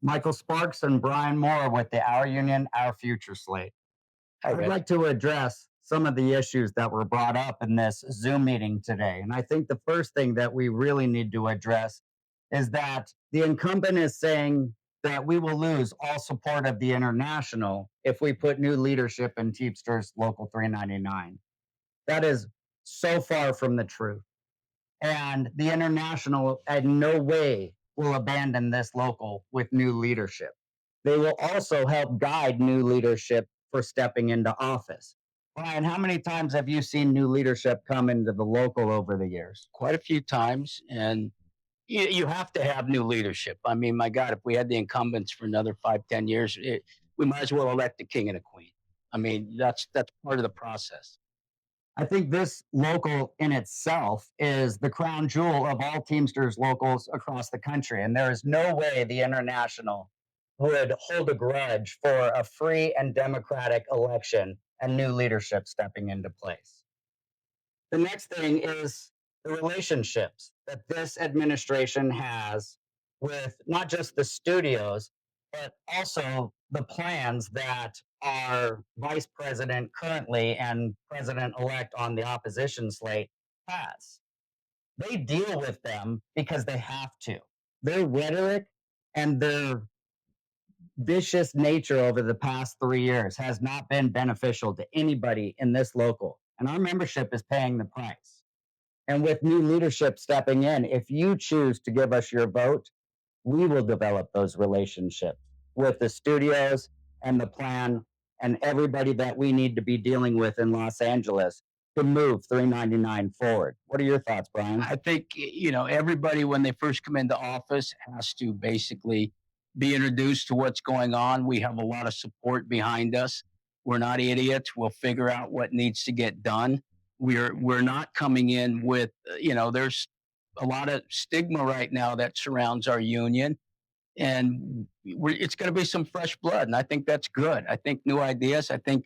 Michael Sparks and Brian Moore with the Our Union, Our Future slate. Hi, I'd Rich. like to address some of the issues that were brought up in this Zoom meeting today. And I think the first thing that we really need to address is that the incumbent is saying that we will lose all support of the international if we put new leadership in Teamsters Local 399. That is so far from the truth. And the international in no way will abandon this local with new leadership. They will also help guide new leadership for stepping into office. Brian, how many times have you seen new leadership come into the local over the years? Quite a few times, and you have to have new leadership. I mean, my God, if we had the incumbents for another 5, 10 years, we might as well elect the king and a queen. I mean, that's part of the process. I think this local in itself is the crown jewel of all Teamsters locals across the country. And there is no way the international would hold a grudge for a free and democratic election and new leadership stepping into place. The next thing is the relationships that this administration has with not just the studios, but also the plans that our vice president currently and president elect on the opposition slate has. They deal with them because they have to. Their rhetoric and their vicious nature over the past 3 years has not been beneficial to anybody in this local. And our membership is paying the price. And with new leadership stepping in, if you choose to give us your vote, we will develop those relationships with the studios and the plan and everybody that we need to be dealing with in Los Angeles to move 399 forward. What are your thoughts, Brian? I think everybody when they first come into office has to basically be introduced to what's going on. We have a lot of support behind us. We're not idiots. We'll figure out what needs to get done. We're not coming in with there's a lot of stigma right now that surrounds our union, and it's going to be some fresh blood, and I think that's good. I think new ideas. I think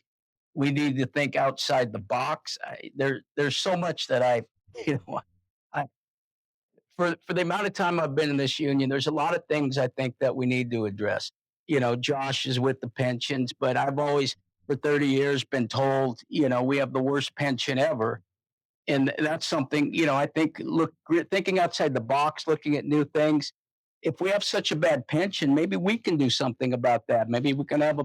we need to think outside the box. There's so much that you know, I, for the amount of time I've been in this union, there's a lot of things I think that we need to address. Josh is with the pensions, but I've always, for 30 years, been told, we have the worst pension ever. And that's something, I think, thinking outside the box, looking at new things. If we have such a bad pension, maybe we can do something about that. Maybe we can have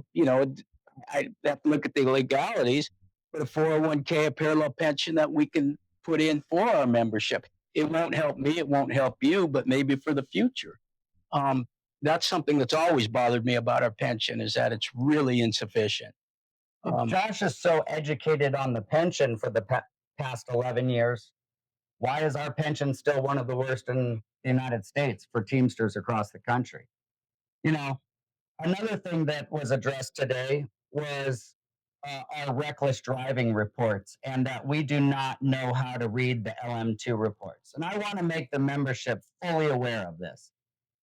I have to look at the legalities, but a 401k, a parallel pension that we can put in for our membership. It won't help me, it won't help you, but maybe for the future. Um, that's something that's always bothered me about our pension is that it's really insufficient. Josh is so educated on the pension for the past 11 years. Why is our pension still one of the worst in the United States for Teamsters across the country? You know, another thing that was addressed today was our reckless driving reports and that we do not know how to read the LM2 reports. And I want to make the membership fully aware of this.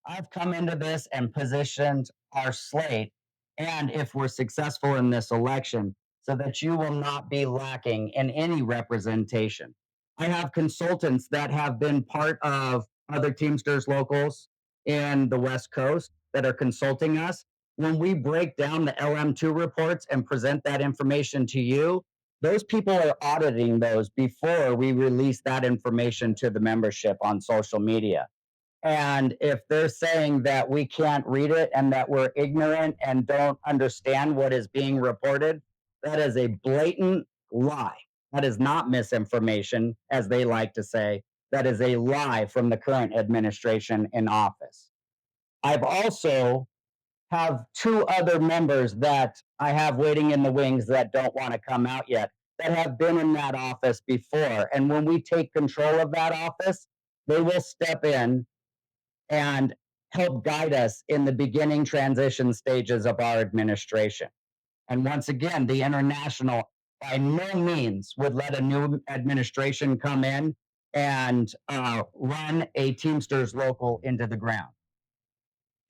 I've come into this and positioned our slate, and if we're successful in this election, so that you will not be lacking in any representation. I have consultants that have been part of other Teamsters locals in the West Coast that are consulting us. When we break down the LM2 reports and present that information to you, those people are auditing those before we release that information to the membership on social media. And if they're saying that we can't read it and that we're ignorant and don't understand what is being reported, that is a blatant lie. That is not misinformation, as they like to say. That is a lie from the current administration in office. I've also have two other members that I have waiting in the wings that don't want to come out yet that have been in that office before. And when we take control of that office, they will step in and help guide us in the beginning transition stages of our administration. And once again, the international by no means would let a new administration come in and run a Teamsters local into the ground.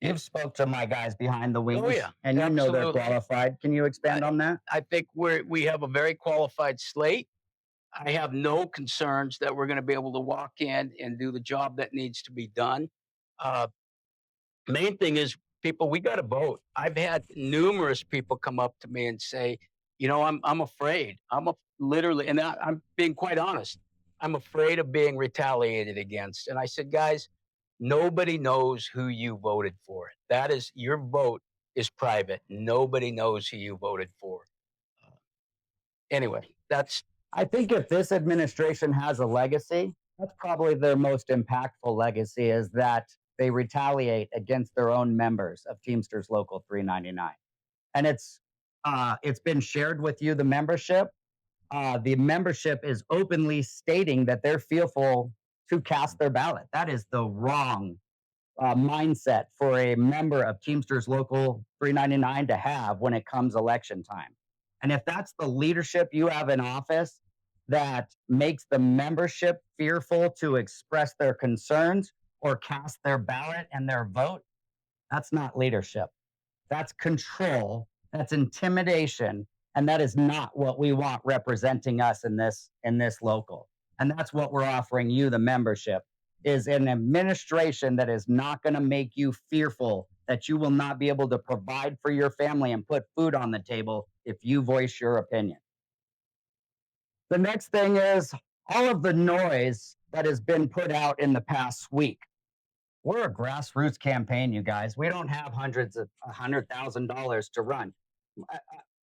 You've spoke to my guys behind the wings, Oh yeah, and you know they're absolutely. qualified. Can you expand on that? I think we have a very qualified slate. I have no concerns that we're going to be able to walk in and do the job that needs to be done. Uh, Main thing is people, we got to vote. I've had numerous people come up to me and say, I'm afraid. Literally, and I'm being quite honest. I'm afraid of being retaliated against. And I said, guys, nobody knows who you voted for. That is your vote is private. Nobody knows who you voted for. Anyway, that's I think if this administration has a legacy, that's probably their most impactful legacy is that they retaliate against their own members of Teamsters Local 399. And it's been shared with you, the membership. The membership is openly stating that they're fearful to cast their ballot. That is the wrong mindset for a member of Teamsters Local 399 to have when it comes election time. And if that's the leadership you have in office that makes the membership fearful to express their concerns or cast their ballot and their vote, that's not leadership. That's control, that's intimidation, and that is not what we want representing us in this local. And that's what we're offering you, the membership, is an administration that is not going to make you fearful that you will not be able to provide for your family and put food on the table if you voice your opinion. The next thing is all of the noise that has been put out in the past week. We're a grassroots campaign, you guys. We don't have hundreds of $100,000 to run.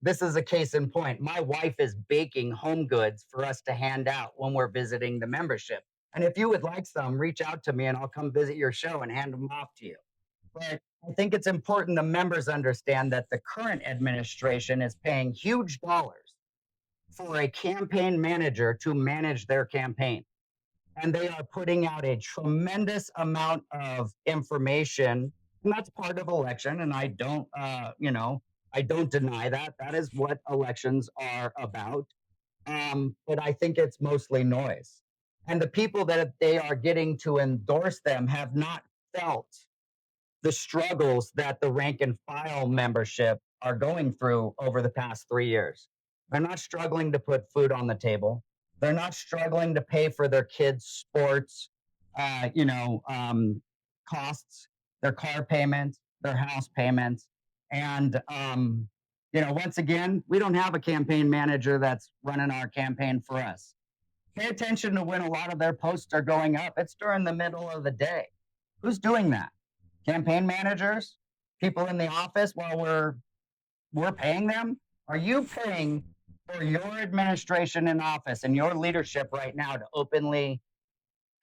This is a case in point. My wife is baking home goods for us to hand out when we're visiting the membership. And if you would like some, reach out to me and I'll come visit your show and hand them off to you. But I think it's important the members understand that the current administration is paying huge dollars for a campaign manager to manage their campaign, and they are putting out a tremendous amount of information, and that's part of election. And I don't deny that. That is what elections are about. But I think it's mostly noise, and the people that they are getting to endorse them have not felt the struggles that the rank and file membership are going through over the past 3 years. They're not struggling to put food on the table. They're not struggling to pay for their kids' sports, uh, you know, um, costs, their car payments, their house payments. And, once again, we don't have a campaign manager that's running our campaign for us. Pay attention to when a lot of their posts are going up. It's during the middle of the day. Who's doing that? Campaign managers, people in the office while we're paying them? Are you paying for your administration in office and your leadership right now to openly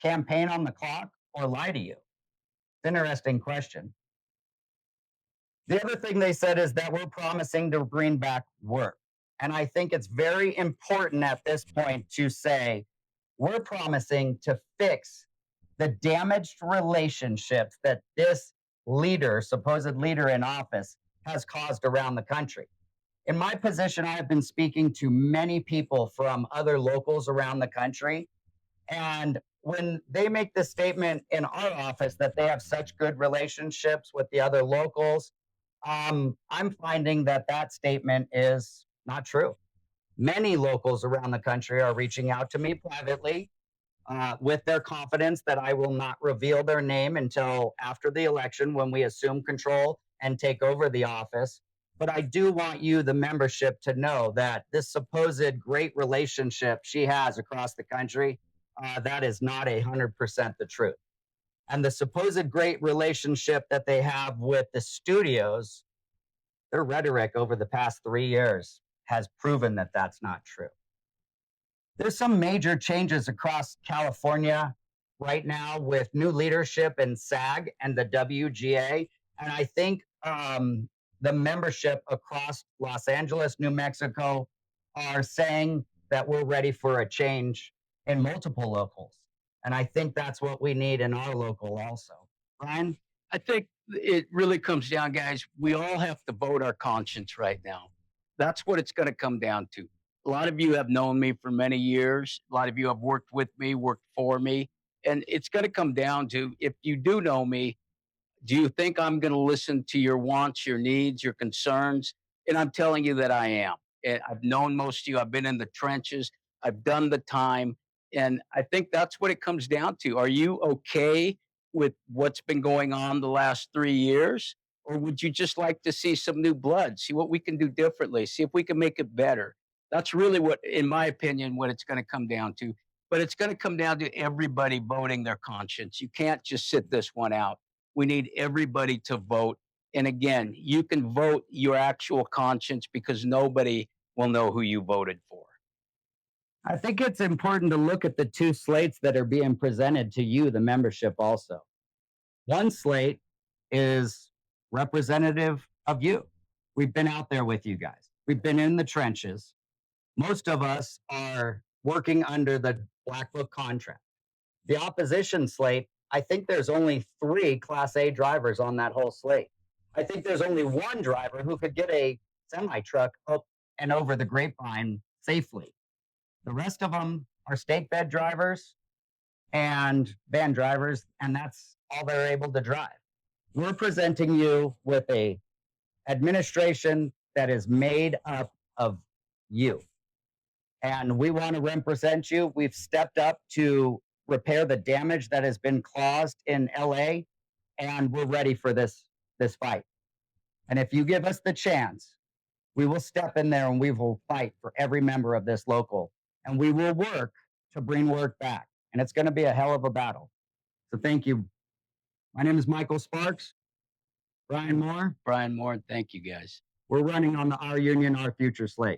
campaign on the clock or lie to you? It's an interesting question. The other thing they said is that we're promising to bring back work. And I think it's very important at this point to say we're promising to fix the damaged relationships that this leader, supposed leader in office, has caused around the country. In my position, I have been speaking to many people from other locals around the country. And when they make the statement in our office that they have such good relationships with the other locals, I'm finding that that statement is not true. Many locals around the country are reaching out to me privately with their confidence that I will not reveal their name until after the election when we assume control and take over the office. But I do want you, the membership, to know that this supposed great relationship she has across the country, that is not 100% the truth. And the supposed great relationship that they have with the studios, their rhetoric over the past 3 years has proven that that's not true. There's some major changes across California right now with new leadership in SAG and the WGA. And I think the membership across Los Angeles, New Mexico, are saying that we're ready for a change in multiple locals. And I think that's what we need in our local also. Brian? I think it really comes down, guys. We all have to vote our conscience right now. That's what it's going to come down to. A lot of you have known me for many years. A lot of you have worked with me, worked for me. And it's going to come down to if you do know me, do you think I'm going to listen to your wants, your needs, your concerns? And I'm telling you that I am. And I've known most of you. I've been in the trenches. I've done the time. And I think that's what it comes down to. Are you okay with what's been going on the last 3 years? Or would you just like to see some new blood, see what we can do differently, see if we can make it better? That's really what, in my opinion, what it's going to come down to. But it's going to come down to everybody voting their conscience. You can't just sit this one out. We need everybody to vote. And again, you can vote your actual conscience because nobody will know who you voted for. I think it's important to look at the two slates that are being presented to you, the membership, also. One slate is representative of you. We've been out there with you guys, we've been in the trenches. Most of us are working under the Black Book contract. The opposition slate, I think there's only 3 Class A drivers on that whole slate. I think there's only one driver who could get a semi truck up and over the grapevine safely. The rest of them are stake bed drivers and van drivers, and that's all they're able to drive. We're presenting you with a administration that is made up of you, and we want to represent you. We've stepped up to repair the damage that has been caused in LA, and we're ready for this fight. And if you give us the chance, we will step in there and we will fight for every member of this local, and we will work to bring work back. And it's going to be a hell of a battle. So thank you. My name is Michael Sparks. Brian Moore. Brian Moore, thank you guys. We're running on the Our Union, Our Future slate.